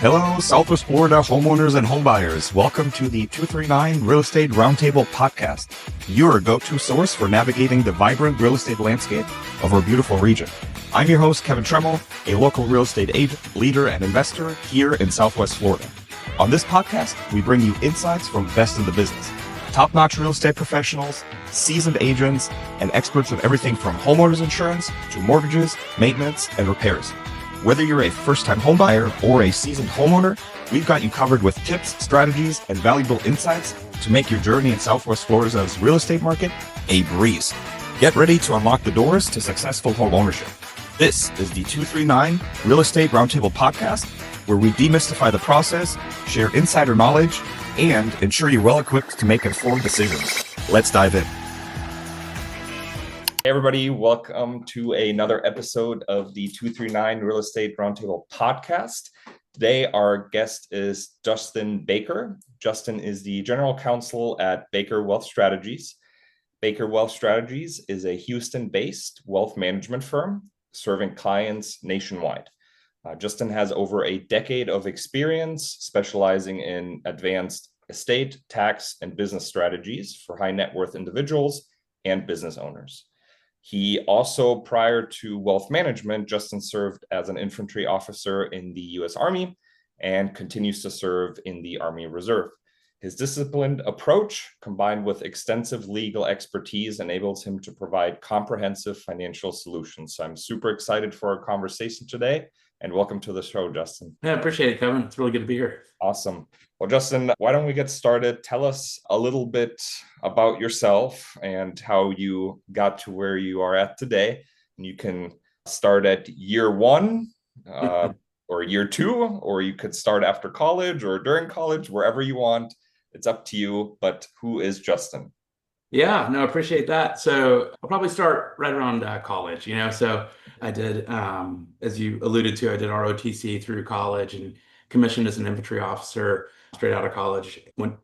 Hello, Southwest Florida homeowners and homebuyers. Welcome to the 239 Real Estate Roundtable podcast, your go-to source for navigating the vibrant real estate landscape of our beautiful region. I'm your host, Kevin Tremmel, a local real estate agent, leader, and investor here in Southwest Florida. On this podcast, we bring you insights from best in the business, top-notch real estate professionals, seasoned agents, and experts in everything from homeowners insurance to mortgages, maintenance, and repairs. Whether you're a first-time homebuyer or a seasoned homeowner, we've got you covered with tips, strategies, and valuable insights to make your journey in Southwest Florida's real estate market a breeze. Get ready to unlock the doors to successful home ownership. This is the 239 Real Estate Roundtable podcast, where we demystify the process, share insider knowledge, and ensure you're well equipped to make informed decisions. Let's dive in. Hey everybody, welcome to another episode of the 239 Real Estate Roundtable podcast. Today, our guest is Justin Baker. Justin is the General Counsel at Baker Wealth Strategies. Baker Wealth Strategies is a Houston-based wealth management firm serving clients nationwide. Justin has over a decade of experience specializing in advanced estate, tax, and business strategies for high net worth individuals and business owners. He also, prior to wealth management, Justin served as an infantry officer in the U.S. Army and continues to serve in the Army Reserve. His disciplined approach, combined with extensive legal expertise, enables him to provide comprehensive financial solutions. So I'm super excited for our conversation today, and welcome to the show, Justin. Yeah, I appreciate it, Kevin. It's really good to be here. Awesome. Well, Justin, why don't we get started? Tell us a little bit about yourself and how you got to where you are at today. And you can start at year one or year two, or you could start after college or during college, wherever you want. It's up to you. But who is Justin? Yeah, no, I appreciate that. So I'll probably start right around college, So I did, as you alluded to, I did ROTC through college and commissioned as an infantry officer straight out of college. Went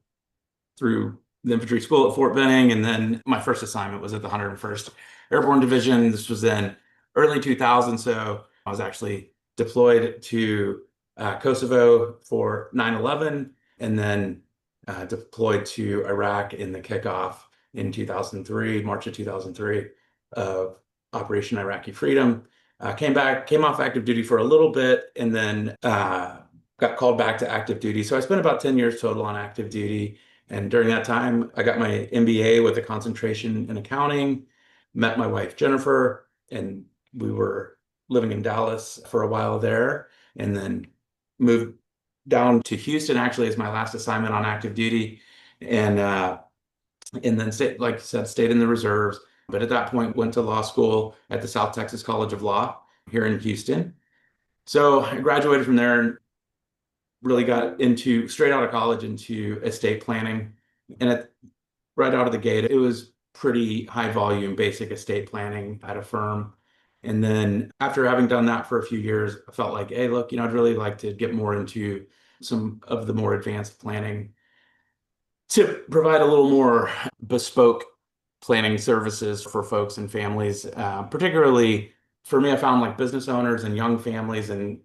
through the infantry school at Fort Benning, and then my first assignment was at the 101st Airborne Division. This was in early 2000, so I was actually deployed to Kosovo for 9/11, and then deployed to Iraq in the kickoff in 2003, March of 2003, of Operation Iraqi Freedom. Came off active duty for a little bit, and then got called back to active duty. So I spent about 10 years total on active duty. And during that time, I got my MBA with a concentration in accounting, met my wife, Jennifer, and we were living in Dallas for a while there, and then moved down to Houston, actually, as my last assignment on active duty. And then, like you said, stayed in the reserves. But at that point, went to law school at the South Texas College of Law here in Houston. So I graduated from there and really got into, straight out of college, into estate planning. And right out of the gate, it was pretty high volume, basic estate planning at a firm. And then after having done that for a few years, I felt like, hey, look, I'd really like to get more into some of the more advanced planning to provide a little more bespoke planning services for folks and families. Particularly for me, I found like business owners and young families and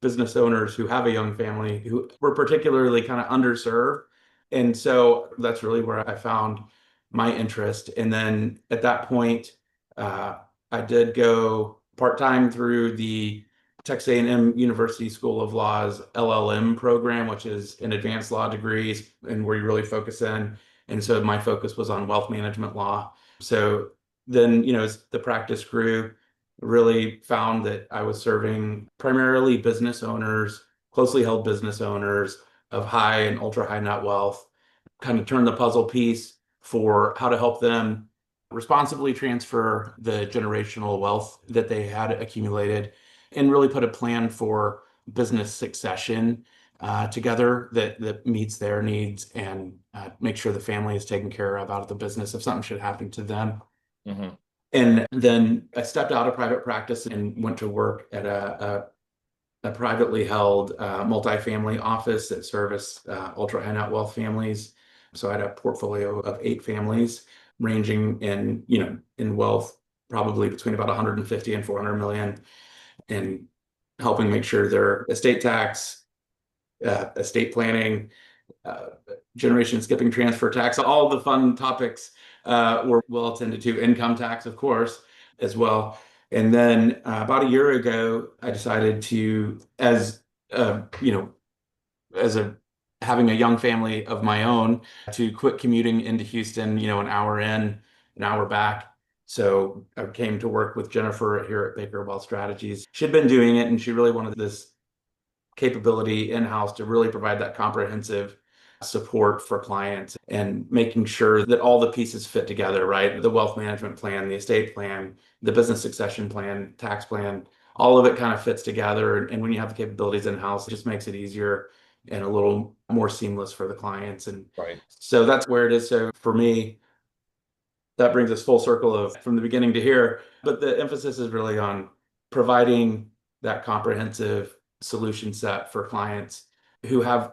business owners who have a young family who were particularly kind of underserved. And so that's really where I found my interest. And then at that point, I did go part-time through the Texas A&M University School of Law's LLM program, which is an advanced law degrees and where you really focus in. And so my focus was on wealth management law. So then, as the practice grew, really found that I was serving primarily business owners, closely held business owners of high and ultra high net wealth, kind of turned the puzzle piece for how to help them responsibly transfer the generational wealth that they had accumulated, and really put a plan for business succession together that meets their needs, and make sure the family is taken care of out of the business if something should happen to them. Mm-hmm. And then I stepped out of private practice and went to work at a privately held multifamily office that serviced ultra high net wealth families. So I had a portfolio of 8 families ranging in wealth, probably between about 150 and 400 million, and helping make sure their estate tax, estate planning, uh, generation skipping transfer tax, all the fun topics were well attended to, income tax, of course, as well. And then about a year ago, I decided to, you know, as a having a young family of my own, to quit commuting into Houston, an hour in, an hour back. So I came to work with Jennifer here at Baker Wealth Strategies. She'd been doing it and she really wanted this capability in-house to really provide that comprehensive support for clients and making sure that all the pieces fit together, right? The wealth management plan, the estate plan, the business succession plan, tax plan, all of it kind of fits together. And when you have the capabilities in-house, it just makes it easier and a little more seamless for the clients. And Right. so that's where it is. So for me, that brings us full circle of from the beginning to here. But the emphasis is really on providing that comprehensive solution set for clients who have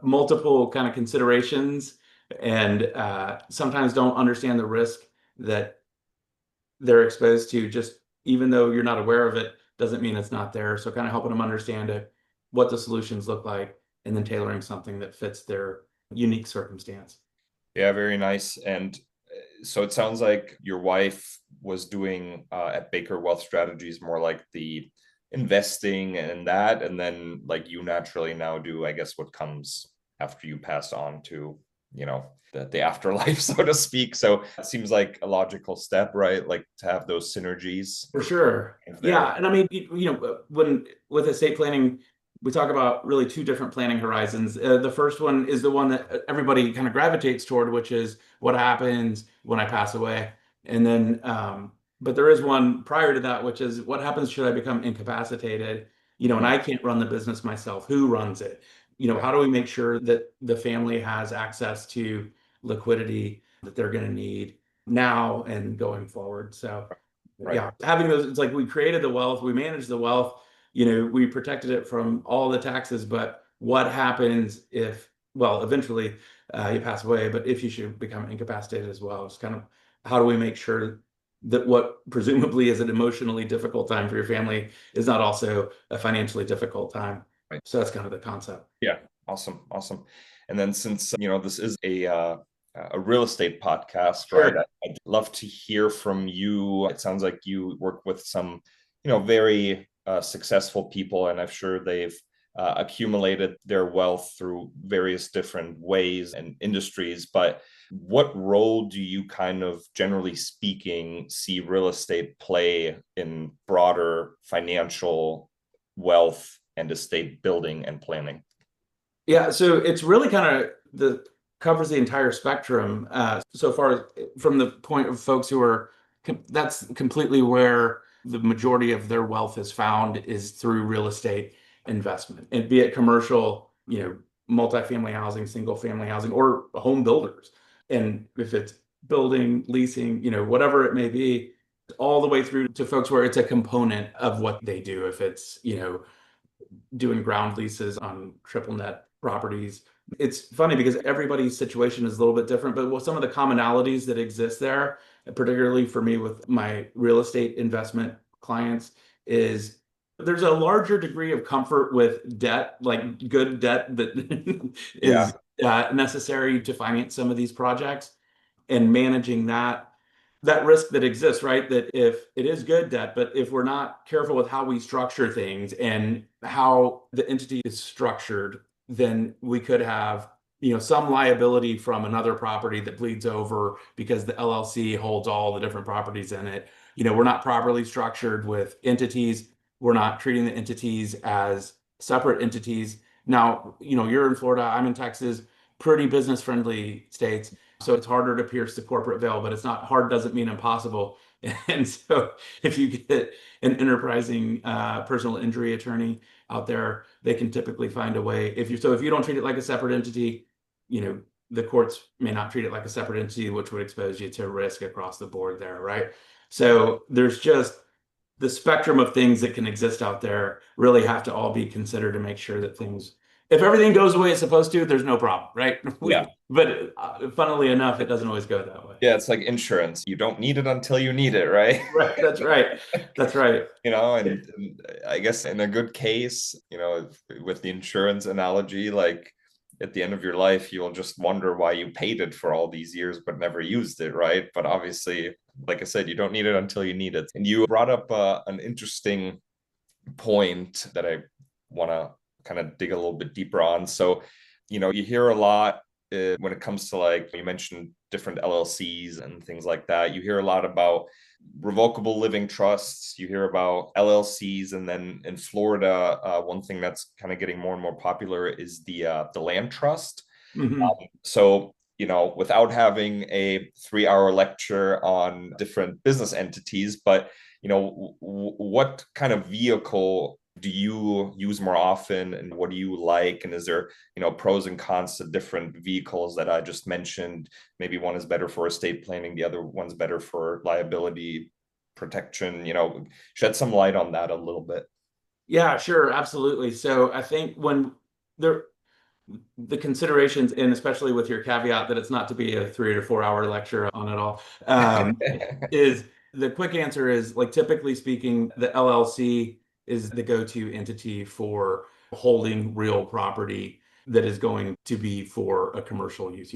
multiple kind of considerations and sometimes don't understand the risk that they're exposed to. Just even though you're not aware of it, doesn't mean it's not there. So kind of helping them understand it, what the solutions look like, and then tailoring something that fits their unique circumstance. Yeah, very nice. And so it sounds like your wife was doing at Baker Wealth Strategies more like the investing and that, and then like you naturally now do, I guess, what comes after you pass on to, the afterlife, so to speak. So it seems like a logical step, right? Like to have those synergies. For sure. Yeah. And I mean, when with estate planning, we talk about really two different planning horizons. The first one is the one that everybody kind of gravitates toward, which is what happens when I pass away. And then, but there is one prior to that, which is what happens should I become incapacitated, and I can't run the business myself. Who runs it? How do we make sure that the family has access to liquidity that they're going to need now and going forward? So, Right. yeah, having those, it's like we created the wealth, we managed the wealth, we protected it from all the taxes, but what happens if, well, eventually you pass away, but if you should become incapacitated as well, it's kind of how do we make sure that what presumably is an emotionally difficult time for your family is not also a financially difficult time. Right. So that's kind of the concept. Yeah. Awesome. And then since, this is a real estate podcast, Sure. right? I'd love to hear from you. It sounds like you work with some, very successful people, and I'm sure they've accumulated their wealth through various different ways and industries. But what role do you kind of, generally speaking, see real estate play in broader financial wealth and estate building and planning? Yeah, so it's really kind of covers the entire spectrum so far from the point of folks who are, that's completely where the majority of their wealth is found, is through real estate investment, and be it commercial, multifamily housing, single family housing, or home builders. And if it's building, leasing, whatever it may be, all the way through to folks where it's a component of what they do. If it's, doing ground leases on triple net properties. It's funny because everybody's situation is a little bit different, but some of the commonalities that exist there, particularly for me with my real estate investment clients, is there's a larger degree of comfort with debt, like good debt that is necessary to finance some of these projects, and managing that risk that exists, right? That if it is good debt, but if we're not careful with how we structure things and how the entity is structured, then we could have, some liability from another property that bleeds over because the LLC holds all the different properties in it. We're not properly structured with entities. We're not treating the entities as separate entities. Now, you're in Florida, I'm in Texas, pretty business friendly states. So it's harder to pierce the corporate veil, but it's not hard, doesn't mean impossible. And so if you get an enterprising personal injury attorney out there, they can typically find a way. If you don't treat it like a separate entity, the courts may not treat it like a separate entity, which would expose you to risk across the board there, right? So there's just the spectrum of things that can exist out there really have to all be considered to make sure that things if everything goes the way it's supposed to, there's no problem, right? Yeah. But funnily enough, it doesn't always go that way. Yeah, it's like insurance. You don't need it until you need it, right? Right. That's right. That's right. And I guess in a good case, with the insurance analogy, like at the end of your life, you'll just wonder why you paid it for all these years but never used it, right? But obviously, like I said, you don't need it until you need it. And you brought up an interesting point that I want to kind of dig a little bit deeper on. So, you hear a lot when it comes to, like, you mentioned different LLCs and things like that. You hear a lot about revocable living trusts. You hear about LLCs, and then in Florida, one thing that's kind of getting more and more popular is the land trust. Mhm. So, without having a 3-hour lecture on different business entities, but what kind of vehicle do you use more often, and what do you like? And is there, pros and cons to different vehicles that I just mentioned? Maybe one is better for estate planning, the other one's better for liability protection. Shed some light on that a little bit. Yeah, sure, absolutely. So I think when there the considerations, and especially with your caveat that it's not to be a 3 to 4 hour lecture on it all, is the quick answer is, like, typically speaking, the LLC is the go-to entity for holding real property that is going to be for a commercial use,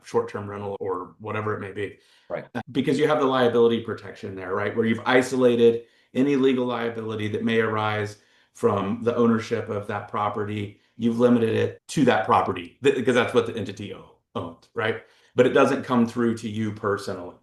short-term rental or whatever it may be. Right. Because you have the liability protection there, right? Where you've isolated any legal liability that may arise from the ownership of that property. You've limited it to that property because that's what the entity owns, right? But it doesn't come through to you personally.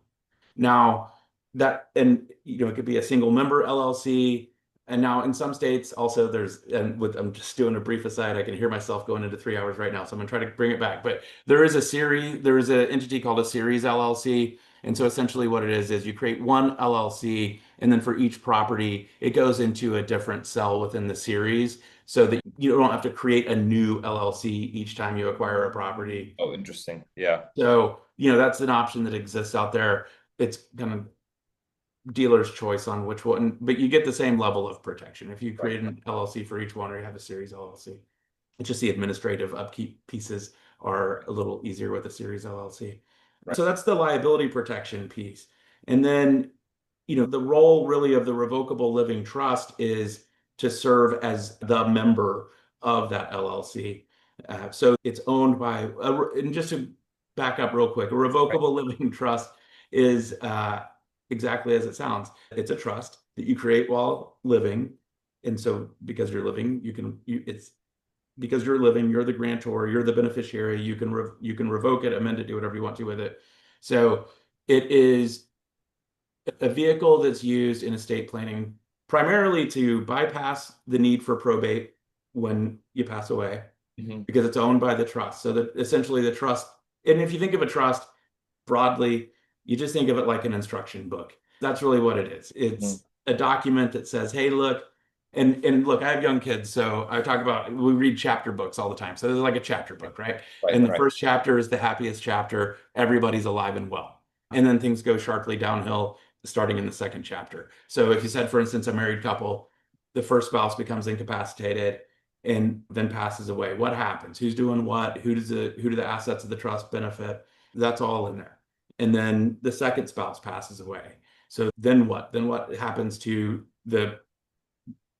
Now, it could be a single member LLC. And now in some states also I'm just doing a brief aside, I can hear myself going into 3 hours right now, so I'm gonna try to bring it back. But there is an entity called a series LLC. And so essentially what it is you create one LLC, and then for each property, it goes into a different cell within the series so that you don't have to create a new LLC each time you acquire a property. Oh, interesting. Yeah. So, that's an option that exists out there. It's kind of dealer's choice on which one, but you get the same level of protection if you create an LLC for each one, or you have a series LLC. It's just the administrative upkeep pieces are a little easier with a series LLC. Right. So that's the liability protection piece. And then, the role really of the revocable living trust is to serve as the member of that LLC. So it's owned by, and just to back up real quick, a revocable living trust is exactly as it sounds. It's a trust that you create while living. And so because you're living, because you're living, you're the grantor, you're the beneficiary, you can revoke it, amend it, do whatever you want to with it. So it is a vehicle that's used in estate planning primarily to bypass the need for probate when you pass away, because it's owned by the trust. So that essentially the trust, and if you think of a trust broadly, you just think of it like an instruction book. That's really what it is. It's a document that says, hey, look, and look, I have young kids, so we read chapter books all the time. So there's like a chapter book, right? And the first chapter is the happiest chapter. Everybody's alive and well. And then things go sharply downhill starting in the second chapter. So if you said, for instance, a married couple, the first spouse becomes incapacitated and then passes away. What happens? Who's doing what? Who do the assets of the trust benefit? That's all in there. And then the second spouse passes away. So then what? Then what happens to the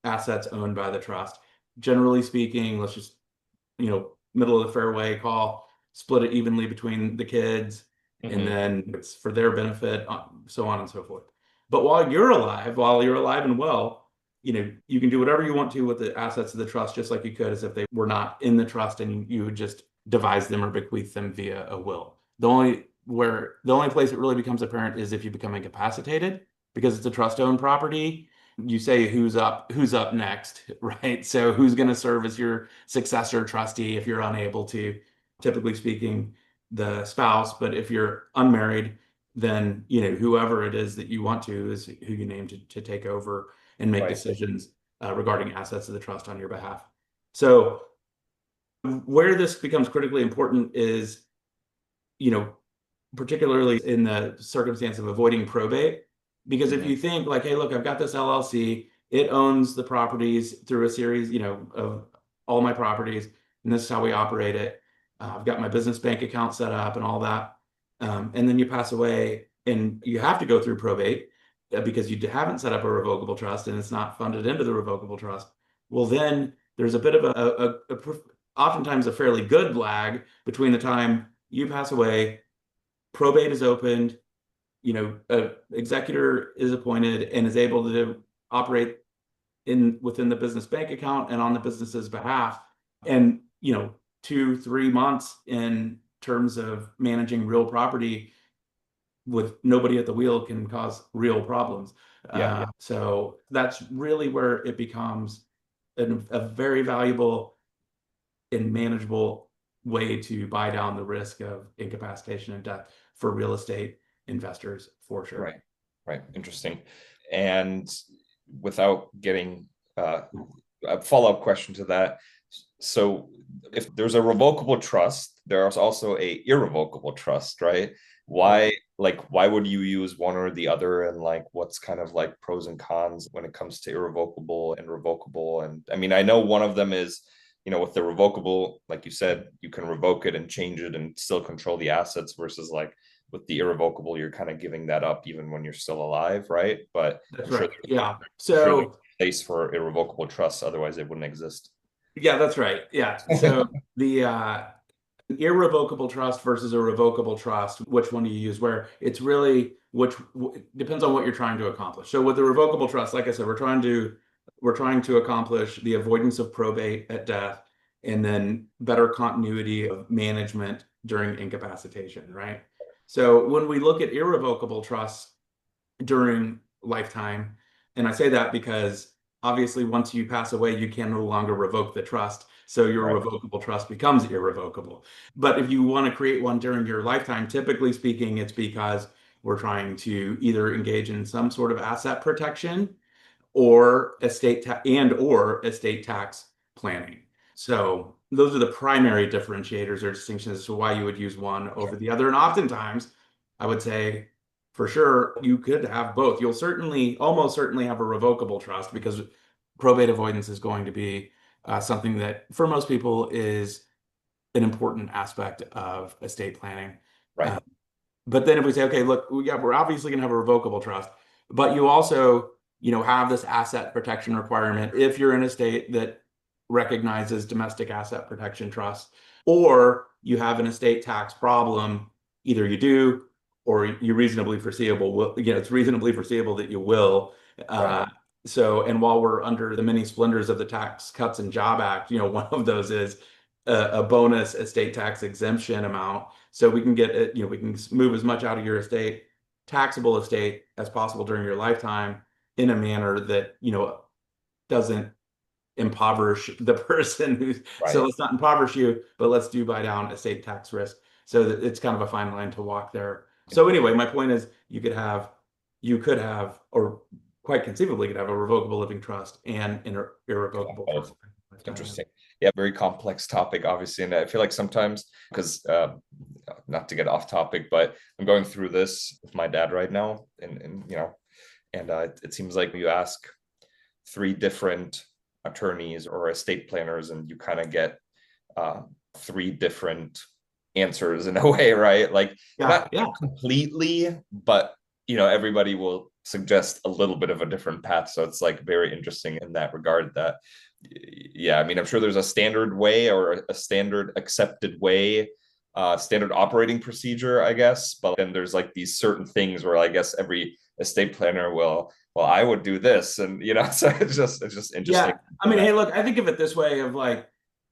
assets owned by the trust? Generally speaking, let's just, middle of the fairway call, split it evenly between the kids, and then it's for their benefit, so on and so forth. But while you're alive and well, you can do whatever you want to with the assets of the trust, just like you could as if they were not in the trust and you would just devise them or bequeath them via a will. The only place it really becomes apparent is if you become incapacitated, because it's a trust-owned property. You say who's up next, right? So who's going to serve as your successor trustee if you're unable to? Typically speaking, the spouse. But if you're unmarried, then whoever it is that you want to is who you name to take over and make decisions regarding assets of the trust on your behalf. So where this becomes critically important is, particularly in the circumstance of avoiding probate, because if you think like, hey, look, I've got this LLC, it owns the properties through a series, of all my properties, and this is how we operate it. I've got my business bank account set up and all that. And then you pass away and you have to go through probate because you haven't set up a revocable trust and it's not funded into the revocable trust. Well, then there's a bit of oftentimes a fairly good lag between the time you pass away, probate is opened, an executor is appointed and is able to operate within the business bank account and on the business's behalf. And 2-3 months in terms of managing real property with nobody at the wheel can cause real problems. So that's really where it becomes a very valuable and manageable way to buy down the risk of incapacitation and death for real estate investors, for sure. Right. Interesting. And without getting a follow-up question to that, so if there's a revocable trust, there's also a irrevocable trust, right? Why would you use one or the other, and what's kind of pros and cons when it comes to irrevocable and revocable? And I mean, I know one of them is, with the revocable, like you said, you can revoke it and change it and still control the assets, versus with the irrevocable, you're kind of giving that up even when you're still alive, right? But that's I'm right. Sure So there's a place for irrevocable trusts, otherwise it wouldn't exist. Yeah, that's right. Yeah. So the irrevocable trust versus a revocable trust, which one do you use? Where it's really depends on what you're trying to accomplish. So with the revocable trust, like I said, we're trying to accomplish the avoidance of probate at death and then better continuity of management during incapacitation, right? So when we look at irrevocable trusts during lifetime, and I say that because obviously once you pass away, you can no longer revoke the trust. So your revocable trust becomes irrevocable. But if you want to create one during your lifetime, typically speaking, it's because we're trying to either engage in some sort of asset protection or estate tax planning. So those are the primary differentiators or distinctions as to why you would use one over the other. And oftentimes, I would say for sure, you could have both. You'll almost certainly have a revocable trust because probate avoidance is going to be something that for most people is an important aspect of estate planning. Right. But then if we say, okay, look, we're obviously going to have a revocable trust, but you also, have this asset protection requirement if you're in a state that recognizes domestic asset protection trusts, or you have an estate tax problem, either you do or you're reasonably foreseeable. It's reasonably foreseeable that you will. So, and while we're under the many splendors of the Tax Cuts and Job Act, one of those is a bonus estate tax exemption amount. So we can get it, we can move as much out of your taxable estate as possible during your lifetime in a manner that, doesn't impoverish the person who's, so let's not impoverish you, but let's buy down estate tax risk. So that it's kind of a fine line to walk there. So anyway, my point is you could have, or quite conceivably could have a revocable living trust and an irrevocable trust. Interesting. Yeah, very complex topic, obviously. And I feel like sometimes, because not to get off topic, but I'm going through this with my dad right now. And it seems like you ask 3 different attorneys or estate planners and you kind of get 3 different answers in a way, right? Not completely, but everybody will suggest a little bit of a different path. So it's very interesting in that regard that, I mean, I'm sure there's a standard way or a standard accepted way, standard operating procedure, I guess. But then there's these certain things where I guess every estate planner will, well, I would do this. And, so it's just interesting. Yeah. I mean, hey, look, I think of it this way of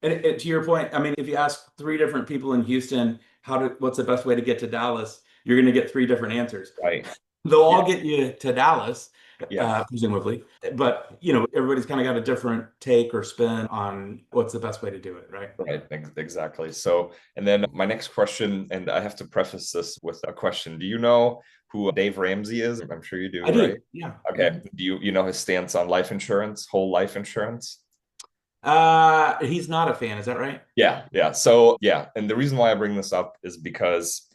and to your point, I mean, if you ask 3 different people in Houston, what's the best way to get to Dallas? You're going to get 3 different answers. Right. They'll all get you to Dallas, presumably. But, everybody's kind of got a different take or spin on what's the best way to do it, right? Right, exactly. So, and then my next question, and I have to preface this with a question. Do you know who Dave Ramsey is? I'm sure you do, I right? do, yeah. Okay. Do you know his stance on life insurance, whole life insurance? He's not a fan, is that right? Yeah. So, and the reason why I bring this up is because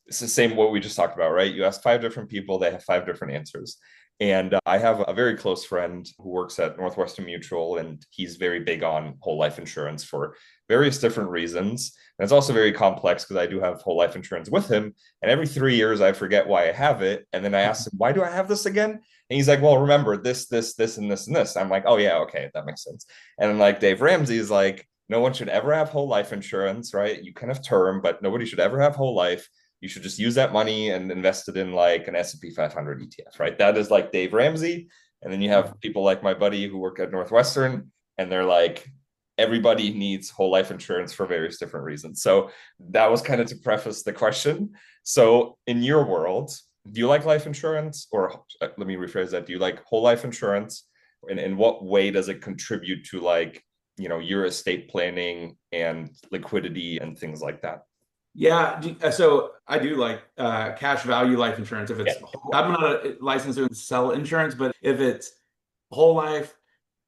it's the same what we just talked about, right? You ask 5 different people, they have 5 different answers. And I have a very close friend who works at Northwestern Mutual, and he's very big on whole life insurance for various different reasons. And it's also very complex because I do have whole life insurance with him. And every 3 years, I forget why I have it. And then I ask him, why do I have this again? And he's like, well, remember this, this, this, and this, and this. I'm like, oh, yeah, okay, that makes sense. And then like Dave Ramsey is like, no one should ever have whole life insurance, right? You can have term, but nobody should ever have whole life. You should just use that money and invest it in like an S&P 500 ETF, right? That is like Dave Ramsey. And then you have people like my buddy who work at Northwestern, and they're like, everybody needs whole life insurance for various different reasons. So that was kind of to preface the question. So in your world, do you like life insurance? Or let me rephrase that. Do you like whole life insurance? And in what way does it contribute to like, your estate planning and liquidity and things like that? Yeah, so I do like cash value life insurance. If it's, I'm not licensed to sell insurance, but if it's whole life,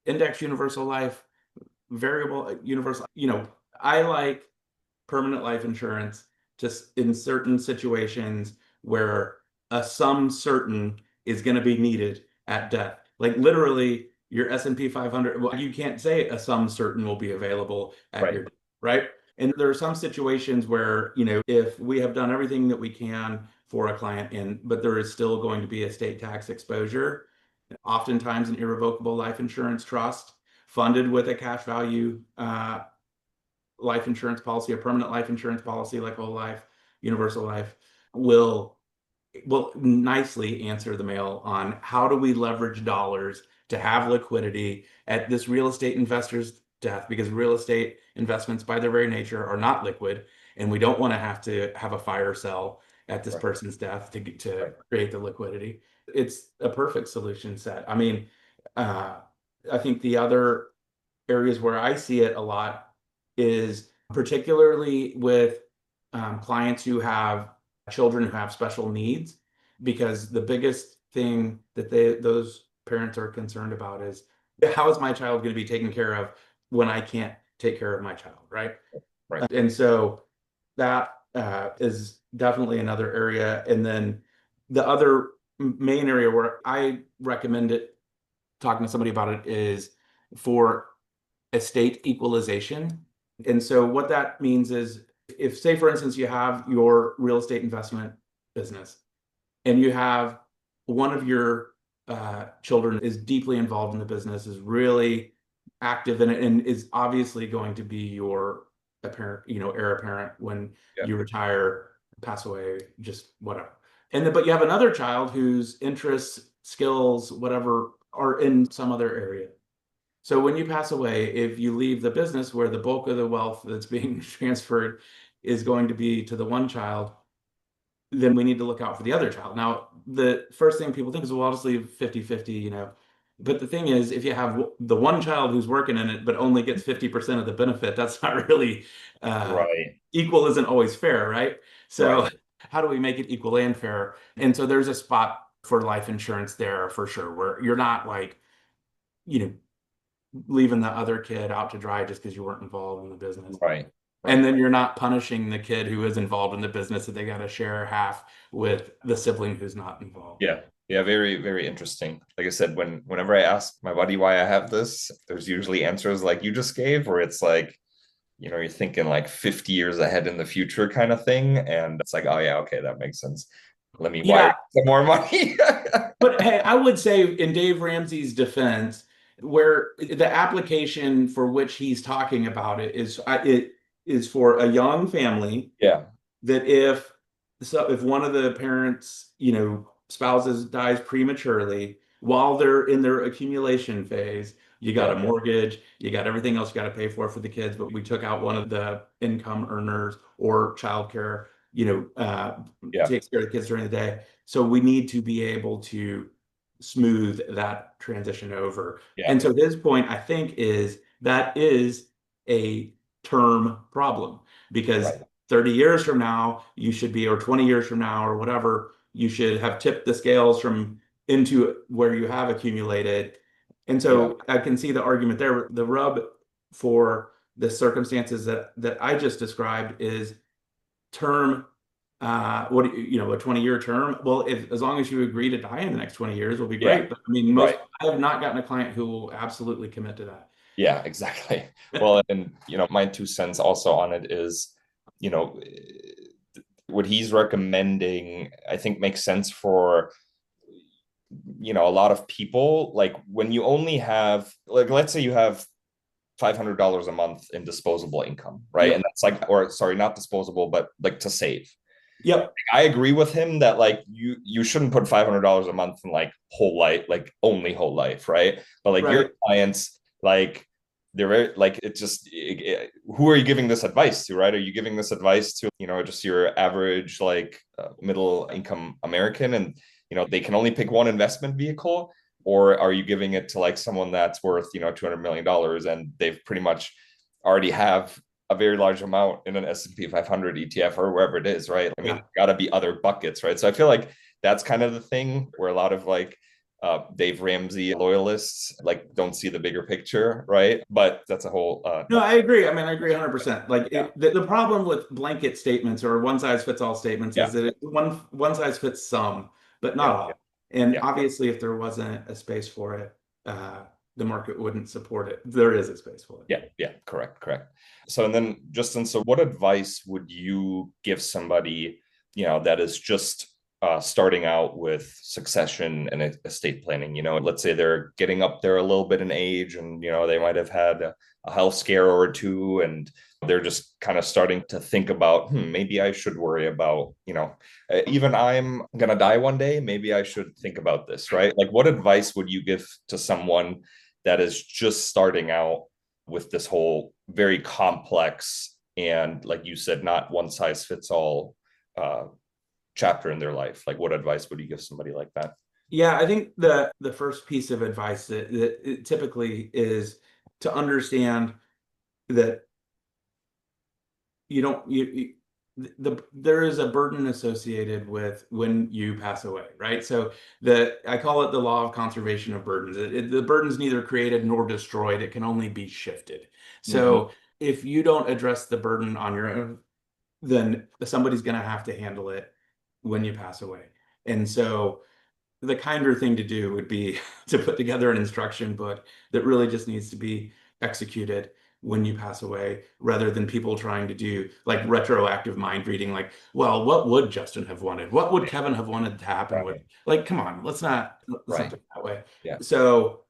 index universal life, variable universal, I like permanent life insurance just in certain situations where a sum certain is going to be needed at death. Like literally your S&P 500, well, you can't say a sum certain will be available at your death, right? And there are some situations where, if we have done everything that we can for a client, but there is still going to be estate tax exposure, oftentimes an irrevocable life insurance trust funded with a cash value life insurance policy, a permanent life insurance policy like whole life, universal life, will nicely answer the mail on how do we leverage dollars to have liquidity at this real estate investor's death, because real estate investments by their very nature are not liquid, and we don't want to have a fire sale at this person's death to create the liquidity. It's a perfect solution set. I mean, I think the other areas where I see it a lot is particularly with clients who have children who have special needs, because the biggest thing that those parents are concerned about is, how is my child going to be taken care of when I can't take care of my child, right? And so that is definitely another area. And then the other main area where I recommend it, talking to somebody about it, is for estate equalization. And so what that means is, if, say, for instance, you have your real estate investment business and you have one of your children is deeply involved in the business, is really active in it, and is obviously going to be your apparent, heir apparent when you retire, pass away, just whatever. And then, but you have another child whose interests, skills, whatever, are in some other area. So when you pass away, if you leave the business where the bulk of the wealth that's being transferred is going to be to the one child, then we need to look out for the other child. Now, the first thing people think is, well, I'll just leave 50-50, But the thing is, if you have the one child who's working in it, but only gets 50% of the benefit, that's not really equal, isn't always fair, right? So how do we make it equal and fair? And so there's a spot for life insurance there for sure, where you're not like, leaving the other kid out to dry just because you weren't involved in the business. Right. And then you're not punishing the kid who is involved in the business that they got to share half with the sibling who's not involved. Yeah. Yeah. Very, very interesting. Like I said, whenever I ask my buddy why I have this, there's usually answers like you just gave, where it's like, you're thinking like 50 years ahead in the future kind of thing. And it's like, oh yeah, okay, that makes sense. Let me wire some more money. But hey, I would say in Dave Ramsey's defense, where the application for which he's talking about it is for a young family. Yeah. That if one of the parents, spouses dies prematurely while they're in their accumulation phase, you got a mortgage, you got everything else you got to pay for the kids, but we took out one of the income earners or childcare, takes care of the kids during the day. So we need to be able to smooth that transition over. And so his point, I think, is that is a term problem, because 30 years from now, you should be, or 20 years from now, or whatever, you should have tipped the scales into where you have accumulated. And so I can see the argument there. The rub for the circumstances that I just described is term a 20-year term. Well, as long as you agree to die in the next 20 years will be Yeah. great. But I mean, Right. I have not gotten a client who will absolutely commit to that. Yeah, exactly. Well, and my 2 cents also on it is, what he's recommending, I think makes sense for, a lot of people. Like when you only have, like, let's say you have $500 a month in disposable income, right? Yep. And that's like, or sorry, not disposable, but like to save. Yep. I agree with him that like you shouldn't put $500 a month in like whole life, like only whole life, right? But like your Right. clients, like they're very, like who are you giving this advice to, right? Are you giving this advice to just your average like middle income American, and they can only pick one investment vehicle, or are you giving it to like someone that's worth $200 million and they've pretty much already have a very large amount in an S&P 500 ETF or wherever it is, right? I mean, got to be other buckets, right? So I feel like that's kind of the thing where a lot of like Dave Ramsey loyalists like don't see the bigger picture, right? But that's a whole. No, I agree. I mean, I agree 100%. Like Yeah. the problem with blanket statements or one size fits all statements is that one size fits some, but not all. And obviously, if there wasn't a space for it, the market wouldn't support it. There is a space for it. Yeah, correct. So, and then Justin, so what advice would you give somebody, that is just starting out with succession and estate planning? Let's say they're getting up there a little bit in age, and they might have had a health scare or two, and they're just kind of starting to think about, maybe I should worry about, even I'm gonna die one day, maybe I should think about this, right? Like, what advice would you give to someone that is just starting out with this whole very complex and, like you said, not one size fits all chapter in their life? Like, what advice would you give somebody like that? Yeah, I think the first piece of advice that it typically is to understand that there is a burden associated with when you pass away, right? So I call it the law of conservation of burdens. The burden's neither created nor destroyed; it can only be shifted. So if you don't address the burden on your own, then somebody's going to have to handle it when you pass away. And so the kinder thing to do would be to put together an instruction book that really just needs to be executed when you pass away, rather than people trying to do like retroactive mind reading, like, well, what would Justin have wanted? What would Kevin have wanted to happen with? Like, come on, let's not do it that way. Yeah. So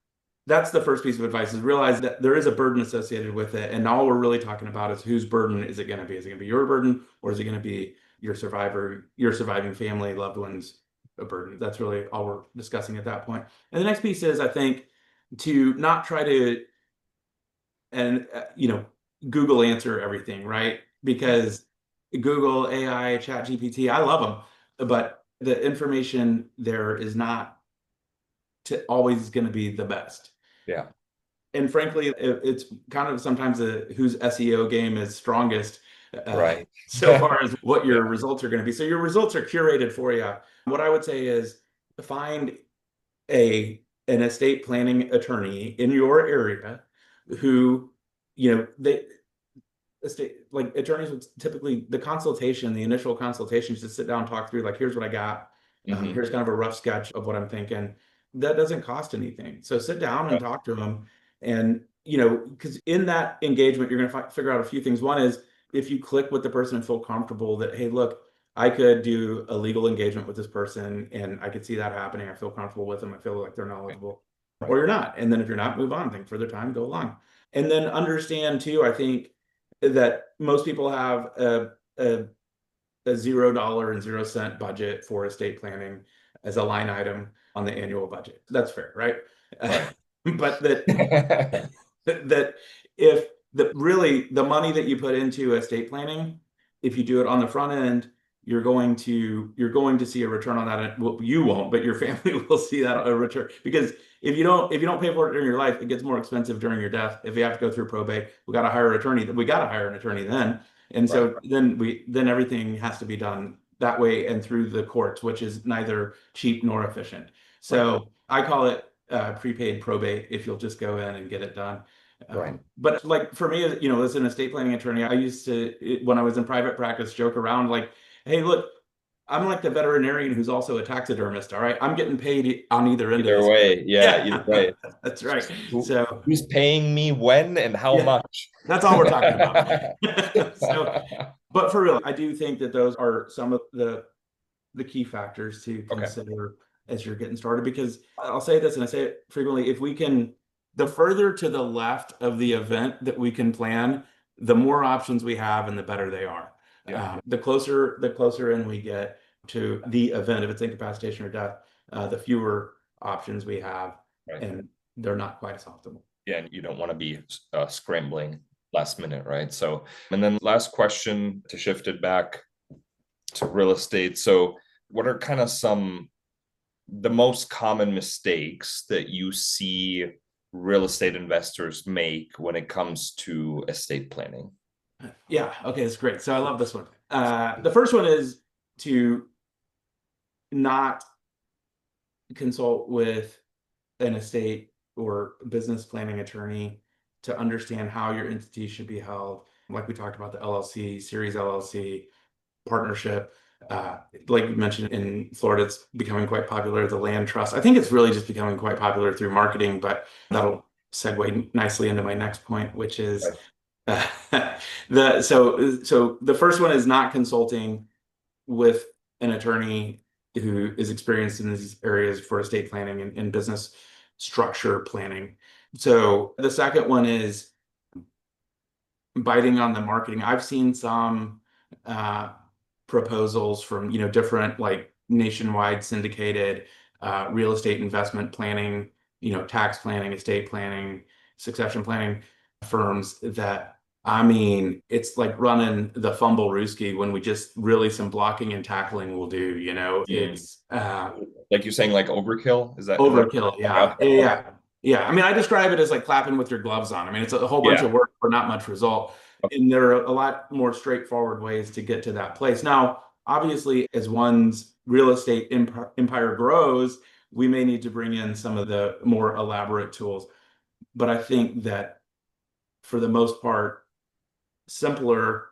that's the first piece of advice, is realize that there is a burden associated with it. And all we're really talking about is whose burden is it going to be? Is it going to be your burden, or is it going to be your surviving family, loved ones, a burden? That's really all we're discussing at that point. And the next piece is, I think, to not try to Google answer everything, right? Because Google, AI, Chat GPT, I love them, but the information there is not always going to be the best. Yeah. And frankly, it's kind of sometimes whose SEO game is strongest, right? So far as what your results are going to be. So your results are curated for you. What I would say is find an estate planning attorney in your area who, like attorneys would typically, the initial consultation is to sit down and talk through, like, here's what I got. Here's kind of a rough sketch of what I'm thinking. That doesn't cost anything. So sit down and talk to them. And, because in that engagement, you're going to figure out a few things. One is, if you click with the person and feel comfortable that, hey, look, I could do a legal engagement with this person and I could see that happening. I feel comfortable with them. I feel like they're knowledgeable. Or you're not. And then if you're not, move on, think further time, go along. And then understand too, I think that most people have a $0 and 0 cent budget for estate planning as a line item on the annual budget. That's fair, right? But that if the money that you put into estate planning, if you do it on the front end, you're going to see a return on that. Well, you won't, but your family will see that a return, because if you don't pay for it during your life, it gets more expensive during your death. If you have to go through probate, we got to hire an attorney. We got to hire an attorney then, and so then everything has to be done that way and through the courts, which is neither cheap nor efficient. So I call it prepaid probate, if you'll just go in and get it done. But like for me, as an estate planning attorney, I used to, when I was in private practice, joke around like, hey, look, I'm like the veterinarian who's also a taxidermist. All right. I'm getting paid on either end of Either this. way, yeah, either way. That's right. So Who's paying me when and how much? That's all we're talking about. But for real, I do think that those are some of the key factors to consider as you're getting started, because I'll say this, and I say it frequently, if we can, the further to the left of the event that we can plan, the more options we have and the better they are. The closer in we get to the event, if it's incapacitation or death, the fewer options we have, and they're not quite as optimal. Yeah, and you don't want to be scrambling last minute, right? So, and then last question to shift it back to real estate. So what are kind of the most common mistakes that you see real estate investors make when it comes to estate planning? Yeah, okay, that's great. So I love this one. The first one is to not consult with an estate or business planning attorney to understand how your entity should be held. Like we talked about, the LLC, series LLC, partnership. Like you mentioned, in Florida, it's becoming quite popular, the land trust. I think it's really just becoming quite popular through marketing, but that'll segue nicely into my next point, which is so the first one is not consulting with an attorney who is experienced in these areas for estate planning and business structure planning. So the second one is biting on the marketing. I've seen some proposals from different, like, nationwide syndicated real estate investment planning, tax planning, estate planning, succession planning firms that, I mean, it's like running the fumble rooski when we just really some blocking and tackling will do, it's like you're saying, like overkill. Is that overkill? Yeah. I mean, I describe it as like clapping with your gloves on. I mean, it's a whole bunch of work for not much result. And there are a lot more straightforward ways to get to that place. Now, obviously, as one's real estate empire grows, we may need to bring in some of the more elaborate tools. But I think that for the most part, simpler,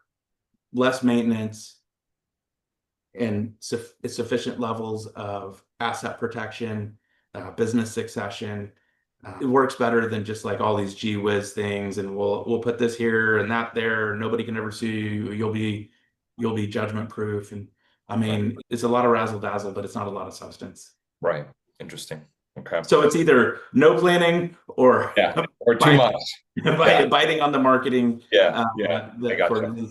less maintenance, and sufficient levels of asset protection, business succession. It works better than just like all these gee whiz things, and we'll put this here and that there. Nobody can ever sue you. You'll be judgment proof. And I mean, it's a lot of razzle dazzle, but it's not a lot of substance. Right. Interesting. Okay. So it's either no planning or too much. Biting on the marketing. I gotcha.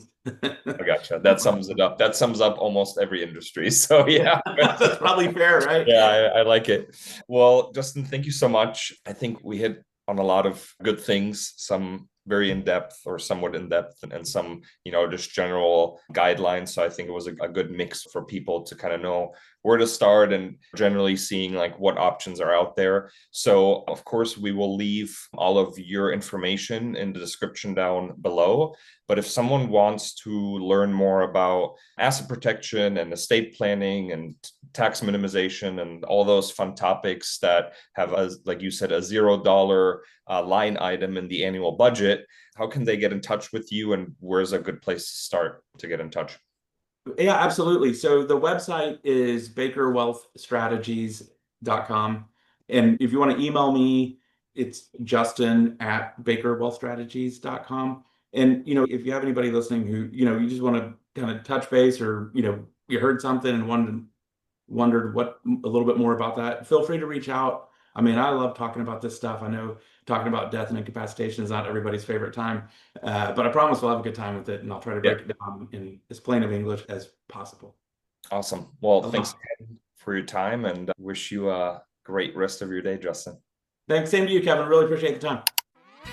I gotcha. That sums it up. That sums up almost every industry. So yeah, that's probably fair, right? Yeah, I like it. Well, Justin, thank you so much. I think we hit on a lot of good things, some very in-depth or somewhat in-depth, and some, just general guidelines. So I think it was a good mix for people to kind of know where to start and generally seeing like what options are out there. So of course, we will leave all of your information in the description down below. But if someone wants to learn more about asset protection and estate planning and tax minimization and all those fun topics that have, like you said, a $0 line item in the annual budget, how can they get in touch with you, and where's a good place to start to get in touch? Yeah, absolutely. So the website is bakerwealthstrategies.com. And if you want to email me, it's justin@bakerwealthstrategies.com. And, if you have anybody listening who, you just want to kind of touch base, or, you heard something and wondered what a little bit more about that, feel free to reach out. I mean, I love talking about this stuff. I know talking about death and incapacitation is not everybody's favorite time, but I promise we'll have a good time with it, and I'll try to break it down in as plain of English as possible. Awesome. Well, thanks again for your time, and wish you a great rest of your day, Justin. Thanks. Same to you, Kevin. Really appreciate the time.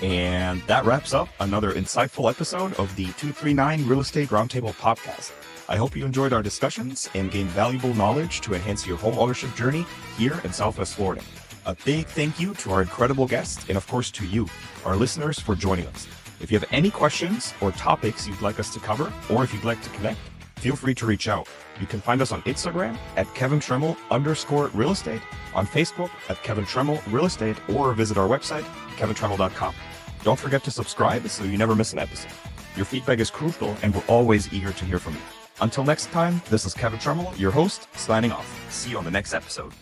And that wraps up another insightful episode of the 239 Real Estate Roundtable podcast. I hope you enjoyed our discussions and gained valuable knowledge to enhance your home ownership journey here in Southwest Florida. A big thank you to our incredible guests, and of course to you, our listeners, for joining us. If you have any questions or topics you'd like us to cover, or if you'd like to connect, feel free to reach out. You can find us on Instagram at @KevinTremmel_real estate, on Facebook at Kevin Tremmel Real Estate, or visit our website, kevintremmel.com. Don't forget to subscribe so you never miss an episode. Your feedback is crucial, and we're always eager to hear from you. Until next time, this is Kevin Trumbull, your host, signing off. See you on the next episode.